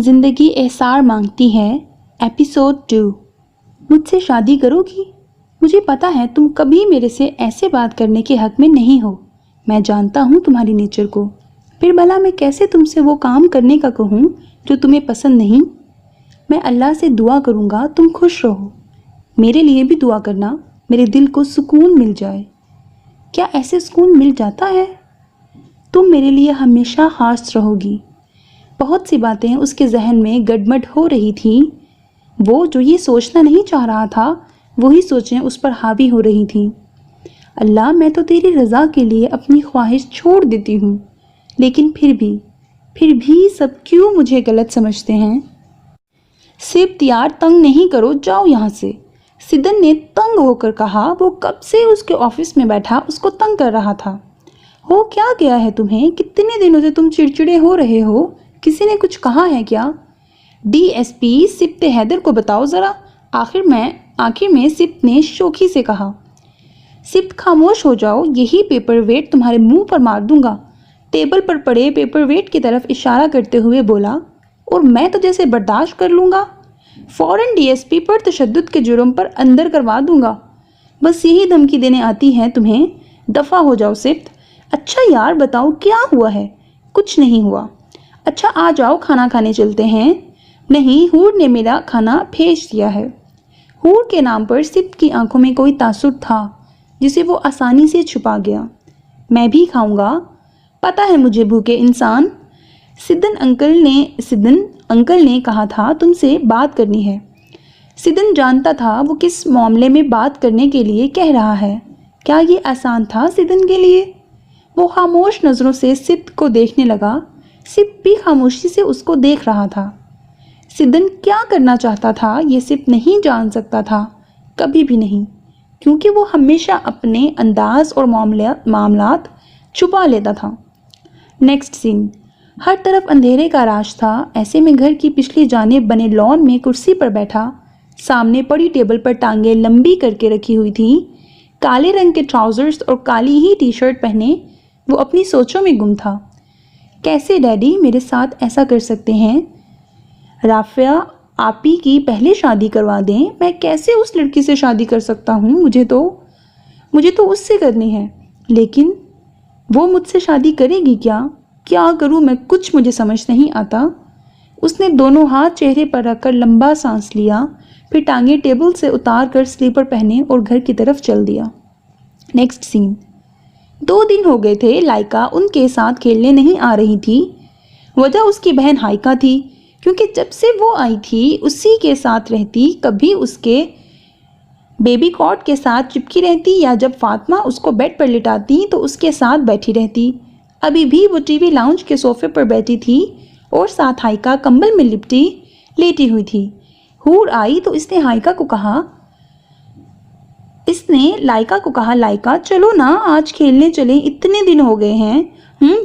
زندگی احسار مانگتی ہے ایپیسوڈ 2۔ مجھ سے شادی کرو گی؟ مجھے پتا ہے تم کبھی میرے سے ایسے بات کرنے کے حق میں نہیں ہو۔ میں جانتا ہوں تمہاری نیچر کو، پھر بھلا میں کیسے تم سے وہ کام کرنے کا کہوں جو تمہیں پسند نہیں؟ میں اللہ سے دعا کروں گا تم خوش رہو۔ میرے لیے بھی دعا کرنا، میرے دل کو سکون مل جائے۔ کیا ایسے سکون مل جاتا ہے؟ تم میرے لیے ہمیشہ خاص رہو گی۔ بہت سی باتیں اس کے ذہن میں گڑبڑ ہو رہی تھیں۔ وہ جو یہ سوچنا نہیں چاہ رہا تھا وہی سوچیں اس پر حاوی ہو رہی تھیں۔ اللہ، میں تو تیری رضا کے لیے اپنی خواہش چھوڑ دیتی ہوں، لیکن پھر بھی سب کیوں مجھے غلط سمجھتے ہیں؟ سبت یار، تنگ نہیں کرو، جاؤ یہاں سے، سدن نے تنگ ہو کر کہا۔ وہ کب سے اس کے آفس میں بیٹھا اس کو تنگ کر رہا تھا۔ ہو کیا گیا ہے تمہیں؟ کتنے دنوں سے تم چڑچڑے ہو رہے ہو؟ کسی نے کچھ کہا ہے کیا؟ ڈی ایس پی سبت حیدر کو بتاؤ ذرا، آخر میں سبت نے شوخی سے کہا۔ سبت، خاموش ہو جاؤ، یہی پیپر ویٹ تمہارے منہ پر مار دوں گا۔ ٹیبل پر پڑے پیپر ویٹ کی طرف اشارہ کرتے ہوئے بولا۔ اور میں تو جیسے برداشت کر لوں گا، فوراً ڈی ایس پی پر تشدد کے جرم پر اندر کروا دوں گا۔ بس یہی دھمکی دینے آتی ہے تمہیں؟ دفع ہو جاؤ سبت۔ اچھا یار بتاؤ کیا ہوا ہے؟ کچھ نہیں ہوا۔ اچھا آ جاؤ کھانا کھانے چلتے ہیں۔ نہیں، حور نے میرا کھانا بھیج دیا ہے۔ حور کے نام پر سبت کی آنکھوں میں کوئی تاثر تھا جسے وہ آسانی سے چھپا گیا۔ میں بھی کھاؤں گا، پتہ ہے مجھے بھوکے انسان۔ سدن انکل نے کہا تھا تم سے بات کرنی ہے۔ سدن جانتا تھا وہ کس معاملے میں بات کرنے کے لیے کہہ رہا ہے۔ کیا یہ آسان تھا سدن کے لیے؟ وہ خاموش نظروں سے سبت کو دیکھنے لگا۔ سبت بھی خاموشی سے اس کو دیکھ رہا تھا۔ سدن کیا کرنا چاہتا تھا یہ سبت نہیں جان سکتا تھا، کبھی بھی نہیں، کیونکہ وہ ہمیشہ اپنے انداز اور معاملات چھپا لیتا تھا۔ نیکسٹ سین۔ ہر طرف اندھیرے کا راج تھا۔ ایسے میں گھر کی پچھلی جانب بنے لان میں کرسی پر بیٹھا، سامنے پڑی ٹیبل پر ٹانگیں لمبی کر کے رکھی ہوئی تھی، کالے رنگ کے ٹراؤزرز اور کالی ہی ٹی شرٹ پہنے وہ اپنی سوچوں میں گم تھا۔ کیسے ڈیڈی میرے ساتھ ایسا کر سکتے ہیں؟ رافعہ آپی کی پہلے شادی کروا دیں۔ میں کیسے اس لڑکی سے شادی کر سکتا ہوں؟ مجھے تو اس سے کرنی ہے، لیکن وہ مجھ سے شادی کرے گی کیا؟ کیا کروں میں؟ کچھ مجھے سمجھ نہیں آتا۔ اس نے دونوں ہاتھ چہرے پر رکھ کر لمبا سانس لیا، پھر ٹانگیں ٹیبل سے اتار کر سلیپر پہنے اور گھر کی طرف چل دیا۔ نیکسٹ سین۔ 2 دن ہو گئے تھے لائکا ان کے ساتھ کھیلنے نہیں آ رہی تھی۔ وجہ اس کی بہن ہائکا تھی، کیونکہ جب سے وہ آئی تھی اسی کے ساتھ رہتی، کبھی اس کے بیبی کاٹ کے ساتھ چپکی رہتی یا جب فاطمہ اس کو بیڈ پر لٹاتی تو اس کے ساتھ بیٹھی رہتی۔ ابھی بھی وہ ٹی وی لاؤنج کے صوفے پر بیٹھی تھی اور ساتھ ہائکا کمبل میں لیٹی ہوئی تھی۔ حور آئی تو اس نے لائکا کو کہا لائکا چلو نا آج کھیلنے چلیں، اتنے دن ہو گئے ہیں۔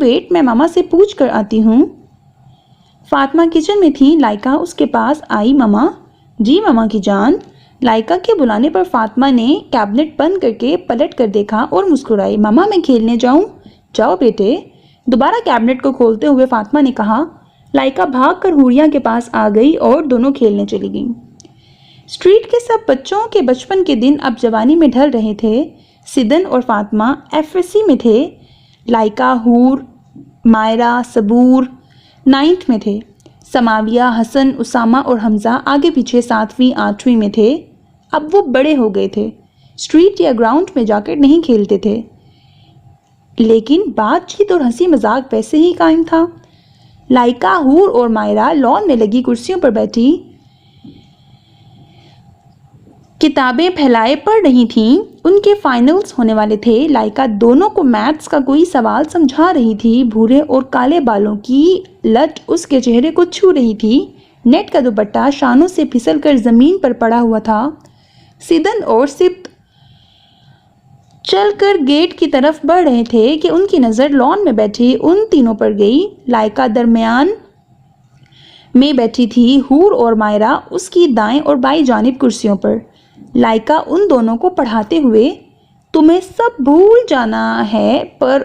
ویٹ، میں ماما سے پوچھ کر آتی ہوں۔ فاطمہ کچن میں تھی، لائکا اس کے پاس آئی۔ ماما؟ جی ماما کی جان۔ لائکا کے بلانے پر فاطمہ نے کیبنٹ بند کر کے پلٹ کر دیکھا اور مسکرائی۔ ماما میں کھیلنے جاؤں؟ جاؤ بیٹے۔ دوبارہ کیبنٹ کو کھولتے ہوئے فاطمہ نے کہا۔ لائکا بھاگ کر حوریہ کے پاس آ گئی اور دونوں کھیلنے چلی گئیں۔ اسٹریٹ کے سب بچوں کے بچپن کے دن اب جوانی میں ڈھل رہے تھے۔ سدن اور فاطمہ ایف ایس سی میں تھے، لائکا، حور، مائرہ، صبور 9th میں تھے، سماویہ، حسن، اسامہ اور حمزہ آگے پیچھے 7ویں 8ویں میں تھے۔ اب وہ بڑے ہو گئے تھے، اسٹریٹ یا گراؤنڈ میں جا کر نہیں کھیلتے تھے، لیکن بات چیت اور ہنسی مذاق ویسے ہی قائم تھا۔ لائکا، حور اور مائرہ لان میں لگی کرسیوں پر بیٹھی کتابیں پھیلائے پڑھ رہی تھیں۔ ان کے فائنلز ہونے والے تھے۔ لائکا دونوں کو میتھس کا کوئی سوال سمجھا رہی تھی۔ بھورے اور کالے بالوں کی لٹ اس کے چہرے کو چھو رہی تھی۔ نیٹ کا دوپٹہ شانوں سے پھسل کر زمین پر پڑا ہوا تھا۔ سدن اور سبت چل کر گیٹ کی طرف بڑھ رہے تھے کہ ان کی نظر لان میں بیٹھی ان تینوں پر گئی۔ لائکا درمیان میں بیٹھی تھی، حور اور مائرہ اس کی دائیں اور بائیں جانب کرسیوں پر۔ لائکا ان دونوں کو پڑھاتے ہوئے، تمہیں سب بھول جانا ہے پر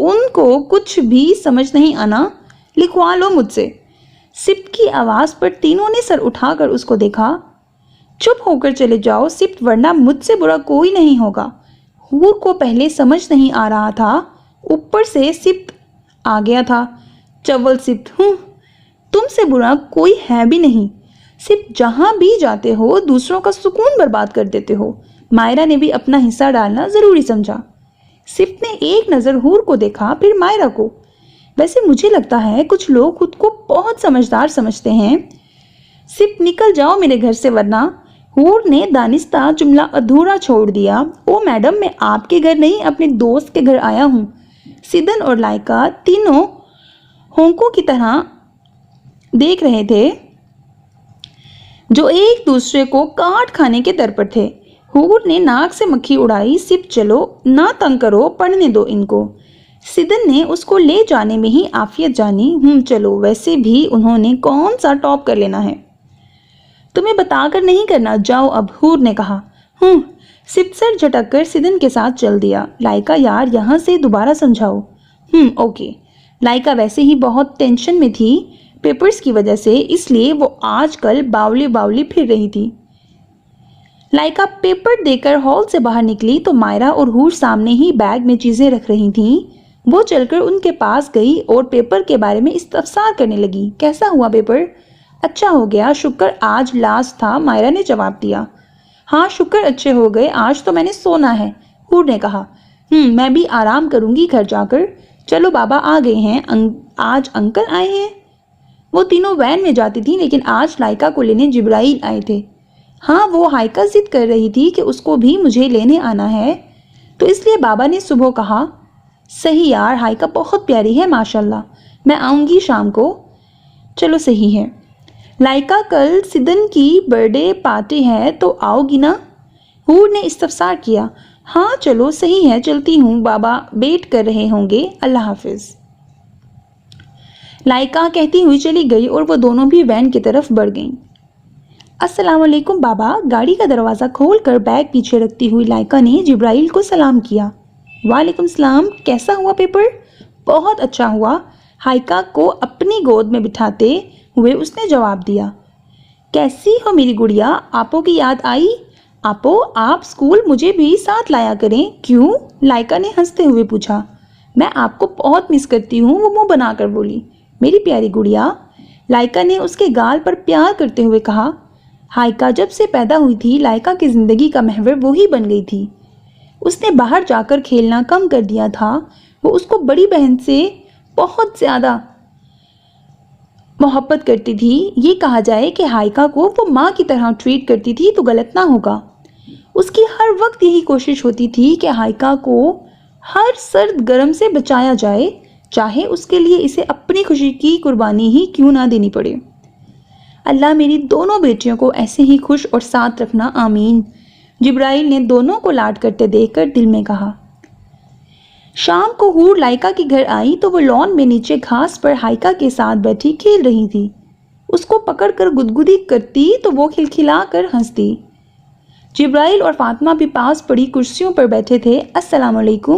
ان کو کچھ بھی سمجھ نہیں آنا، لکھوا لو مجھ سے۔ سبت کی آواز پر تینوں نے سر اٹھا کر اس کو دیکھا۔ چپ ہو کر چلے جاؤ سبت، ورنہ مجھ سے برا کوئی نہیں ہوگا۔ حور کو پہلے سمجھ نہیں آ رہا تھا، اوپر سے سبت آ گیا تھا۔ چول سبت ہوں، تم سے برا کوئی ہے بھی نہیں۔ سبت جہاں بھی جاتے ہو دوسروں کا سکون برباد کر دیتے ہو۔ مائرہ نے بھی اپنا حصہ ڈالنا ضروری سمجھا۔ سبت نے ایک نظر حور کو دیکھا، پھر مائرہ کو۔ ویسے مجھے لگتا ہے کچھ لوگ خود کو بہت سمجھدار سمجھتے ہیں۔ سبت نکل جاؤ میرے گھر سے ورنہ۔ حور نے دانستہ جملہ ادھورا چھوڑ دیا۔ او میڈم، میں آپ کے گھر نہیں اپنے دوست کے گھر آیا ہوں۔ سدن اور لائکا تینوں ہونکوں کی طرح دیکھ رہے تھے جو ایک دوسرے کو کاٹ کھانے کے در پر تھے۔ حور نے ناک سے مکھی اڑائی۔ سبت چلو، نہ تنگ کرو، پڑھنے دو ان کو۔ سدن نے اس کو لے جانے میں ہی عافیت جانی۔ چلو، ویسے بھی انہوں نے کون سا ٹاپ کر لینا ہے، تمہیں بتا کر نہیں کرنا، جاؤ اب، حور نے کہا۔ سبت سر جھٹک کر سدن کے ساتھ چل دیا۔ لائکا یار یہاں سے دوبارہ سمجھاؤ۔ اوکے۔ لائکا ویسے ہی بہت ٹینشن میں تھی پیپرز کی وجہ سے، اس لیے وہ آج کل باولی باولی پھر رہی تھی۔ لائکا پیپر دے کر ہال سے باہر نکلی تو مائرہ اور حور سامنے ہی بیگ میں چیزیں رکھ رہی تھیں۔ وہ چل کر ان کے پاس گئی اور پیپر کے بارے میں استفسار کرنے لگی۔ کیسا ہوا پیپر؟ اچھا ہو گیا، شکر آج لاسٹ تھا، مائرہ نے جواب دیا۔ ہاں شکر اچھے ہو گئے، آج تو میں نے سونا ہے، حور نے کہا۔ میں بھی آرام کروں گی گھر جا کر۔ چلو بابا آ گئے ہیں، آج انکل آئے ہیں۔ وہ تینوں وین میں جاتی تھیں لیکن آج لائکا کو لینے جبرائیل آئے تھے۔ ہاں وہ ہائکا ضد کر رہی تھی کہ اس کو بھی مجھے لینے آنا ہے، تو اس لیے بابا نے صبح کہا۔ صحیح یار، ہائکا بہت پیاری ہے ماشاءاللہ، میں آؤں گی شام کو۔ چلو صحیح ہے۔ لائکا کل سدن کی برتھڈے پارٹی ہے تو آؤ گی نا؟ حور نے استفسار کیا۔ ہاں چلو صحیح ہے، چلتی ہوں، بابا ویٹ کر رہے ہوں گے، اللہ حافظ۔ لائکا کہتی ہوئی چلی گئی اور وہ دونوں بھی وین کی طرف بڑھ گئیں۔ السلام علیکم بابا۔ گاڑی کا دروازہ کھول کر بیگ پیچھے رکھتی ہوئی لائکا نے جبرائیل کو سلام کیا۔ وعلیکم السلام، کیسا ہوا پیپر؟ بہت اچھا ہوا، ہائکا کو اپنی گود میں بٹھاتے ہوئے اس نے جواب دیا۔ کیسی ہو میری گڑیا؟ آپو کی یاد آئی؟ آپو آپ اسکول مجھے بھی ساتھ لایا کریں۔ کیوں؟ لائکا نے ہنستے ہوئے پوچھا۔ میں آپ کو بہت مس کرتی ہوں، وہ منہ بنا کر بولی۔ میری پیاری گڑیا، لائکا نے اس کے گال پر پیار کرتے ہوئے کہا۔ ہائکا جب سے پیدا ہوئی تھی لائکا کی زندگی کا محور وہی بن گئی تھی۔ اس نے باہر جا کر کھیلنا کم کر دیا تھا۔ وہ اس کو بڑی بہن سے بہت زیادہ محبت کرتی تھی۔ یہ کہا جائے کہ ہائکا کو وہ ماں کی طرح ٹریٹ کرتی تھی تو غلط نہ ہوگا۔ اس کی ہر وقت یہی کوشش ہوتی تھی کہ ہائکا کو ہر سرد گرم سے بچایا جائے، چاہے اس کے لیے اسے اپنی خوشی کی قربانی ہی کیوں نہ دینی پڑے۔ اللہ میری دونوں بیٹیوں کو ایسے ہی خوش اور ساتھ رکھنا، آمین، جبرائیل نے دونوں کو لاڈ کرتے دیکھ کر دل میں کہا۔ شام کو حور لائکا کے گھر آئی تو وہ لان میں نیچے گھاس پر ہائکا کے ساتھ بیٹھی کھیل رہی تھی۔ اس کو پکڑ کر گدگدی کرتی تو وہ کھلکھلا کر ہنستی۔ جبرائیل اور فاطمہ بھی پاس پڑی کرسیوں پر بیٹھے تھے۔ السلام علیکم۔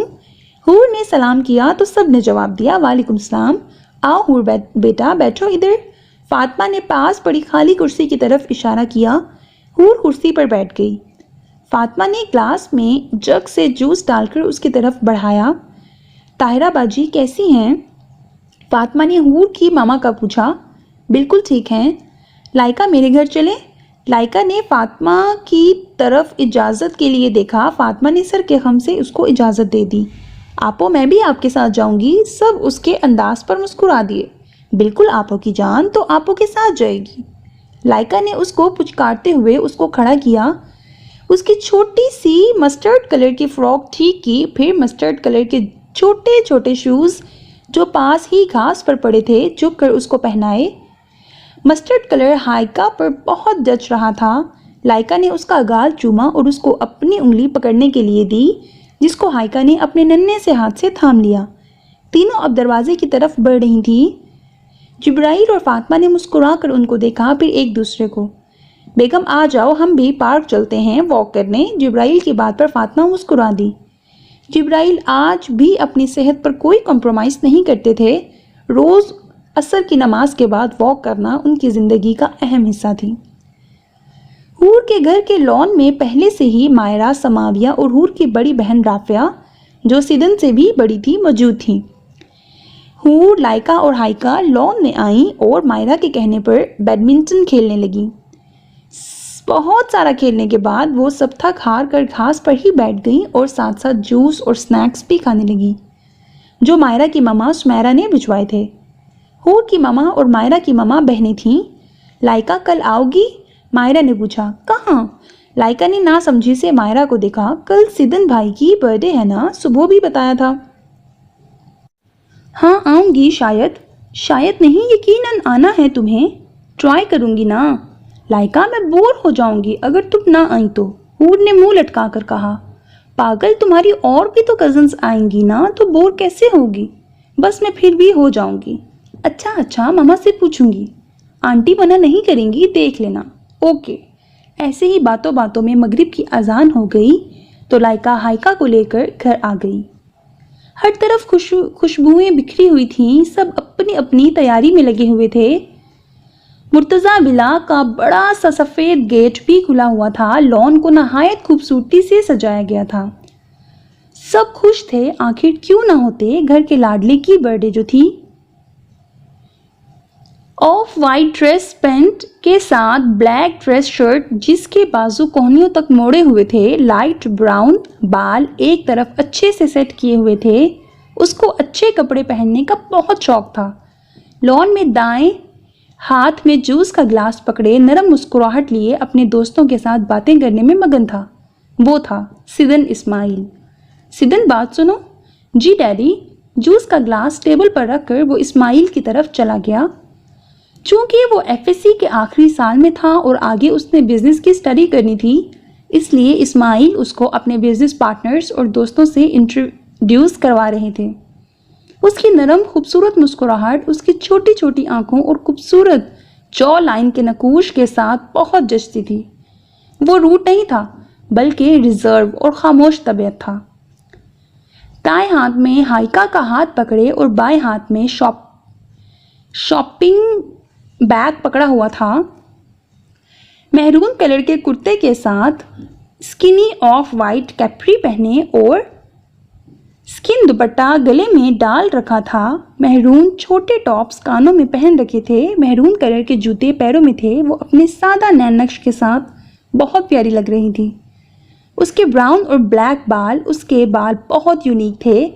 حور نے سلام کیا تو سب نے جواب دیا، وعلیکم السلام۔ آؤ حور بیٹا بیٹھو ادھر۔ فاطمہ نے پاس پڑی خالی کرسی کی طرف اشارہ کیا۔ حور کرسی پر بیٹھ گئی۔ فاطمہ نے گلاس میں جگ سے جوس ڈال کر اس کی طرف بڑھایا۔ طاہرہ باجی کیسی ہیں؟ فاطمہ نے حور کی ماما کا پوچھا۔ بالکل ٹھیک ہیں۔ لائکا میرے گھر چلیں؟ لائکا نے فاطمہ کی طرف اجازت کے لیے دیکھا۔ فاطمہ نے سر کے خم سے اس کو اجازت دے دی۔ آپو میں بھی آپ کے ساتھ جاؤں گی۔ سب اس کے انداز پر مسکرا دیے۔ بالکل آپو کی جان تو آپو کے ساتھ جائے گی۔ لائکا نے اس کو پچکارتے ہوئے اس کو کھڑا کیا۔ اس کی چھوٹی سی مسٹرڈ کلر کی فراک ٹھیک کی، پھر مسٹرڈ کلر کے چھوٹے چھوٹے شوز جو پاس ہی گھاس پر پڑے تھے جھک کر اس کو پہنائے۔ مسٹرڈ کلر ہائکا پر بہت جچ رہا تھا۔ لائکا نے اس کا گال چوما اور اس کو اپنی انگلی پکڑنے کے لیے دی، جس کو ہائکا نے اپنے ننھے سے ہاتھ سے تھام لیا۔ تینوں اب دروازے کی طرف بڑھ رہی تھیں۔ جبرائیل اور فاطمہ نے مسکرا کر ان کو دیکھا، پھر ایک دوسرے کو۔ بیگم آ جاؤ، ہم بھی پارک چلتے ہیں واک کرنے۔ جبرائیل کی بات پر فاطمہ مسکرا دی۔ جبرائیل آج بھی اپنی صحت پر کوئی کمپرومائز نہیں کرتے تھے۔ روز عصر کی نماز کے بعد واک کرنا ان کی زندگی کا اہم حصہ تھی۔ حور کے گھر کے لان میں پہلے سے ہی مائرہ، سماویہ اور حور کی بڑی بہن رافعہ، جو سیدن سے بھی بڑی تھی، موجود تھیں۔ حور، لائکا اور ہائکا لان میں آئیں اور مائرہ کے کہنے پر بیڈمنٹن کھیلنے لگیں۔ بہت سارا کھیلنے کے بعد وہ سب تھک ہار کر گھاس پر ہی بیٹھ گئیں اور ساتھ ساتھ جوس اور سنیکس بھی کھانے لگیں جو مائرہ کی ماما سمیرہ نے بھجوائے تھے۔ حور کی ماما اور مائرہ کی ماما بہنیں تھیں۔ لائکا، کل آؤ گی؟ مائرہ نے پوچھا۔ کہاں؟ لائکا نے نا سمجھی سے مائرہ کو دیکھا۔ کل سیدن بھائی کی برتھ ڈے ہے نا، صبح بھی بتایا تھا۔ ہاں آؤں گی، شاید نہیں، یقیناً آنا ہے تمہیں۔ ٹرائی کروں گی نا۔ لائکا، میں بور ہو جاؤں گی اگر تم نہ آئیں تو، حور نے منہ لٹکا کر کہا۔ پاگل، تمہاری اور بھی تو کزنز آئیں گی نا، تو بور کیسے ہوگی؟ بس میں پھر بھی ہو جاؤں گی۔ اچھا، ماما سے پوچھوں گی، آنٹی منع نہیں کریں گی، دیکھ لینا۔ اوکے۔ ایسے ہی باتوں باتوں میں مغرب کی اذان ہو گئی تو لائکا ہائکا کو لے کر گھر آ گئی۔ ہر طرف خوشبوئیں بکھری ہوئی تھیں، سب اپنی اپنی تیاری میں لگے ہوئے تھے۔ مرتضیٰ ولا کا بڑا سا سفید گیٹ بھی کھلا ہوا تھا، لان کو نہایت خوبصورتی سے سجایا گیا تھا۔ سب خوش تھے، آخر کیوں نہ ہوتے، گھر کے لاڈلے کی برتھ ڈے جو تھی۔ آف وائٹ ڈریس پینٹ کے ساتھ بلیک ڈریس شرٹ جس کے بازو کوہنیوں تک موڑے ہوئے تھے، لائٹ براؤن بال ایک طرف اچھے سے سیٹ کیے ہوئے تھے۔ اس کو اچھے کپڑے پہننے کا بہت شوق تھا۔ لان میں دائیں ہاتھ میں جوس کا گلاس پکڑے نرم مسکراہٹ لیے اپنے دوستوں کے ساتھ باتیں کرنے میں مگن تھا۔ وہ تھا سیدن اسماعیل۔ سیدن، بات سنو۔ جی ڈیڈی۔ جوس کا گلاس ٹیبل پر رکھ کر وہ اسماعیل کی طرف چلا گیا۔ چونکہ وہ ایف ایس سی کے آخری سال میں تھا اور آگے اس نے بزنس کی اسٹڈی کرنی تھی، اس لیے اسماعیل اس کو اپنے بزنس پارٹنرز اور دوستوں سے انٹروڈیوس کروا رہے تھے۔ اس کی نرم خوبصورت مسکراہٹ اس کی چھوٹی چھوٹی آنکھوں اور خوبصورت جو لائن کے نقوش کے ساتھ بہت جچتی تھی۔ وہ روٹ نہیں تھا بلکہ ریزرو اور خاموش طبیعت تھا۔ دائیں ہاتھ میں ہائکا کا ہاتھ پکڑے اور بائیں ہاتھ میں شاپنگ بیگ پکڑا ہوا تھا۔ میرون کلر کے کرتے کے ساتھ اسکنی آف وائٹ کیپری پہنے اور اسکن دوپٹہ گلے میں ڈال رکھا تھا۔ میرون چھوٹے ٹاپس کانوں میں پہن رکھے تھے، میرون کلر کے جوتے پیروں میں تھے۔ وہ اپنے سادہ نین نقش کے ساتھ بہت پیاری لگ رہی تھی۔ اس کے براؤن اور بلیک بال، اس کے بال بہت یونیک تھے۔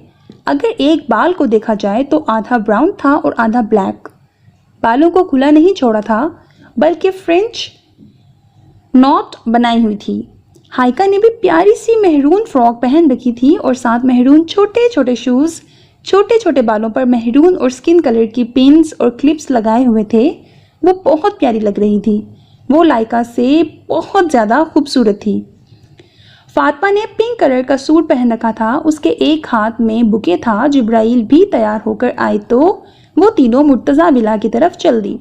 اگر ایک بال کو دیکھا جائے تو آدھا براؤن تھا اور آدھا بلیک۔ بالوں کو کھلا نہیں چھوڑا تھا بلکہ فرنچ نوٹ بنائی ہوئی تھی۔ ہائکا نے بھی پیاری سی مہرون فراک پہن رکھی تھی اور ساتھ مہرون چھوٹے چھوٹے شوز، چھوٹے چھوٹے بالوں پر مہرون اور اسکن کلر کی پنس اور کلپس لگائے ہوئے تھے۔ وہ بہت پیاری لگ رہی تھی۔ وہ لائکا سے بہت زیادہ خوبصورت تھی۔ فاطمہ نے پنک کلر کا سوٹ پہن رکھا تھا، اس کے ایک ہاتھ میں بکے تھا۔ جبرائیل بھی تیار ہو کر آئے تو وہ تینوں مرتضیٰ ولا کی طرف چل دی۔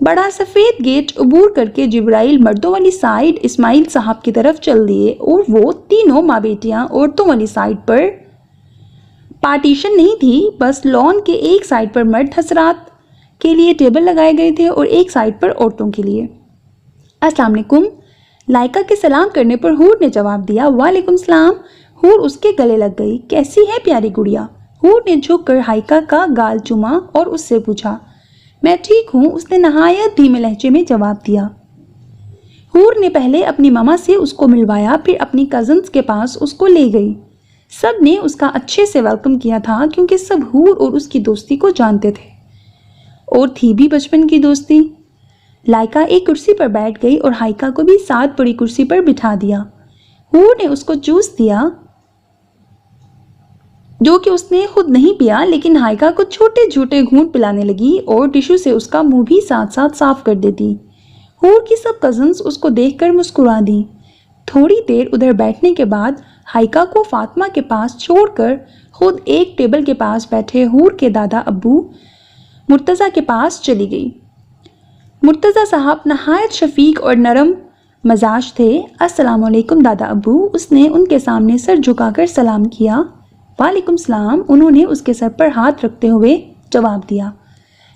بڑا سفید گیٹ عبور کر کے جبرائیل مردوں والی سائڈ اسماعیل صاحب کی طرف چل دیے اور وہ تینوں ماں بیٹیاں عورتوں والی سائڈ پر۔ پارٹیشن نہیں تھی، بس لان کے ایک سائڈ پر مرد حضرات کے لیے ٹیبل لگائے گئے تھے اور ایک سائڈ پر عورتوں کے لیے۔ السلام علیکم۔ لائکا کے سلام کرنے پر حور نے جواب دیا۔ وعلیکم السلام۔ حور اس کے گلے لگ گئی۔ کیسی ہے پیاری گڑیا؟ حور نے جھک کر ہائکا کا گال چوما اور اس سے پوچھا۔ میں ٹھیک ہوں، اس نے نہایت دھیمے لہجے میں جواب دیا۔ حور نے پہلے اپنی ماما سے اس کو ملوایا، پھر اپنی کزنز کے پاس اس کو لے گئی۔ سب نے اس کا اچھے سے ویلکم کیا تھا کیونکہ سب حور اور اس کی دوستی کو جانتے تھے، اور تھی بھی بچپن کی دوستی۔ لائکا ایک کرسی پر بیٹھ گئی اور ہائکا کو بھی ساتھ بڑی کرسی پر بٹھا دیا۔ حور نے اس کو جوس دیا جو کہ اس نے خود نہیں پیا، لیکن ہائکا کو چھوٹے چھوٹے گھونٹ پلانے لگی اور ٹشو سے اس کا منہ بھی ساتھ ساتھ صاف کر دیتی۔ حور کی سب کزنز اس کو دیکھ کر مسکرا دی۔ تھوڑی دیر ادھر بیٹھنے کے بعد ہائکا کو فاطمہ کے پاس چھوڑ کر خود ایک ٹیبل کے پاس بیٹھے حور کے دادا ابو مرتضیٰ کے پاس چلی گئی۔ مرتضیٰ صاحب نہایت شفیق اور نرم مزاج تھے۔ السلام علیکم دادا ابو، اس نے ان کے سامنے سر جھکا کر سلام کیا۔ وعلیکم السلام، انہوں نے اس کے سر پر ہاتھ رکھتے ہوئے جواب دیا۔